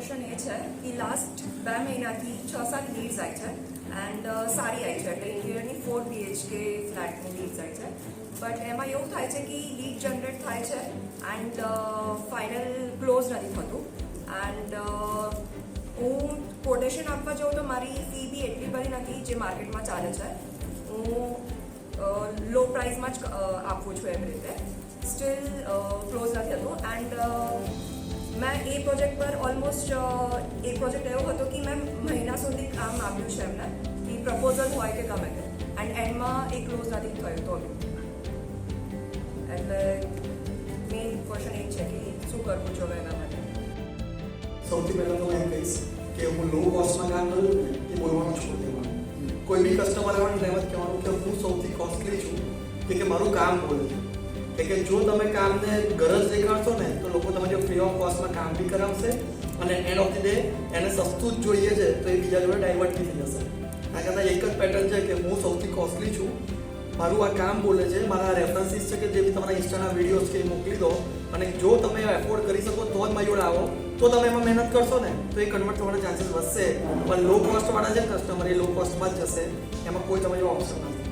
Question એ છે કે last 2 મહિનાથી 6-7 લીડ્સ આવી છે એન્ડ સારી આવી છે, એટલે ઇન્ડિયરની 4 BHK ફ્લેટની લીડ્સ આવી છે. બટ એમાં એવું થાય છે કે લીડ જનરેટ થાય છે એન્ડ ફાઇનલ ક્લોઝ નથી થતું. એન્ડ હું કોટેશન આપવા જાઉં તો મારી ફી બી એટલી બધી નથી જે માર્કેટમાં ચાલે છે. હું લો પ્રાઇસમાં જ આપું છું, એવી રીતે સ્ટીલ ક્લોઝ નથી થતું. એન્ડ મેં એ પ્રોજેક્ટ પર ઓલમોસ્ટ એ પ્રોજેક્ટ એવો હતો કે મેં મહિના સુધી કામ આપ્યું છે એમને, કે પ્રપોઝલ હોય કે ગમે તે, એન્ડ એન્ડમાં એ ક્લોઝ નથી થયું. તો એટલે મેઇન ક્વેશ્ચન એ છે કે શું કરવું જોઈએ એના માટે. સૌથી પહેલાં તો હું એમ કહીશ કે હું લો કોસ્ટમાં કામ કરું ને એ બોલવાનું છોડી દેવાનું. કોઈ બી કસ્ટમર આવે ને એમ જ કહેવાનું કે હું સૌથી કોસ્ટલી છું કે મારું કામ બોલે છે. કે જો તમે કામને ગરજ દેખાડશો ને તો લોકો તમે જો ફ્રી ઓફ કોસ્ટમાં કામ બી કરાવશે અને એન્ડ ઓફ ધી ડે એને સસ્તું જ જોઈએ છે તો એ બીજા જોડે ડાયવર્ટ બી થઈ જશે. આ કરતાં એક જ પેટર્ન છે કે હું સૌથી કોસ્ટલી છું, મારું આ કામ બોલે છે, મારા રેફરન્સીસ છે કે જે બી તમારા ઇન્સ્ટાના વિડીયોઝ કે મોકલી દો, અને જો તમે એફોર્ડ કરી શકો તો જ મારી જોડે આવો, તો તમે એમાં મહેનત કરશો ને તો એ કન્વર્ટ થવાના ચાન્સીસ વધશે. પણ લો કોસ્ટવાળા છે કસ્ટમર એ લો કોસ્ટમાં જ જશે, એમાં કોઈ તમારી ઓપ્શન નથી.